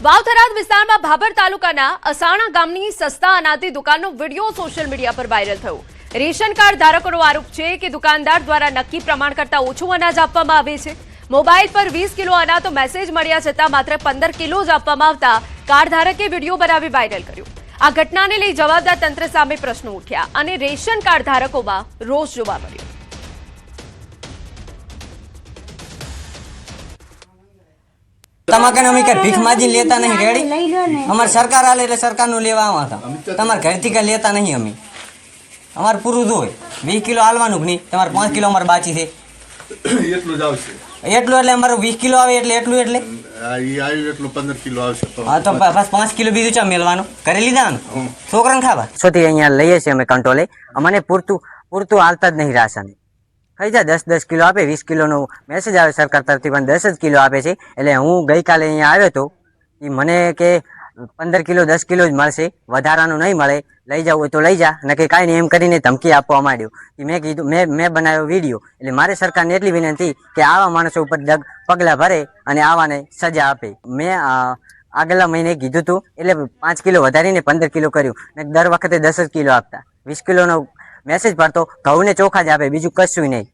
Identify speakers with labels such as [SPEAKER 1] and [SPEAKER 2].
[SPEAKER 1] વાવથરાદ વિસ્તારમાં ભાભર તાલુકાના અસાણા ગામની સસ્તા અનાજની દુકાનનો વિડીયો સોશિયલ મીડિયા પર વાયરલ થયો। રેશન કાર્ડ ધારકોનો આરોપ છે કે દુકાનદાર દ્વારા નક્કી પ્રમાણ કરતાં ઓછું અનાજ આપવામાં આવે છે। મોબાઈલ પર 20 કિલો અનાજ તો મેસેજ મળ્યા છતાં માત્ર 15 કિલો જ આપવામાં આવતા કાર્ડ ધારકે વિડીયો બનાવી વાયરલ કર્યો। આ ઘટનાને લઈ જવાબદાર તંત્ર સામે પ્રશ્નો ઉઠ્યા અને રેશન કાર્ડ ધારકોમાં રોષ જોવા મળ્યો।
[SPEAKER 2] તમારે અમે કઈ ભીખ માજી લેતા નહીં રેડી અમારે સરકાર આલે એટલે સરકારનું લેવા આવા હતા તમારે ઘરથી કઈ લેતા નહીં અમે અમારે પૂરું જ હોય 20 કિલો આલવાનું નહીં તમારે 5 કિલો અમારે બાકી છે
[SPEAKER 3] એટલું જ આવશે
[SPEAKER 2] એટલું એટલે અમારે 20 કિલો આવે એટલે એટલું એટલે
[SPEAKER 3] આવ્યું એટલું 15 કિલો આવશે
[SPEAKER 2] હા તો બસ 5 કિલો બીજું ચા મેળવાનું કરી લીધા છોકરાને ખાવા સોથી અહીંયા લઈએ છીએ અમે કંટ્રોલે અમને પૂરતું હાલતા જ નહીં રાશન થઈ જાય 10 કિલો આપે 20 કિલોનો મેસેજ આવે સરકાર તરફથી પણ 10 જ કિલો આપે છે એટલે હું ગઈકાલે અહીંયા આવ્યો હતો એ મને કે 15 કિલો 10 કિલો જ મળશે વધારાનું નહીં મળે લઈ જવું હોય તો લઈ જા નકે કાંઈ નહીં એમ કરીને ધમકી આપવા માંડ્યો મેં કીધું મેં બનાવ્યો વિડીયો એટલે મારે સરકારને એટલી વિનંતી કે આવા માણસો ઉપર પગલાં ભરે અને આવાને સજા આપે મેં આગલા મહિને કીધું હતું એટલે 5 કિલો વધારીને 15 કિલો કર્યું ને દર વખતે 10 જ કિલો આપતા 20 કિલોનો મેસેજ પડતો ઘઉંને ચોખા જ આપે બીજું કશું નહીં।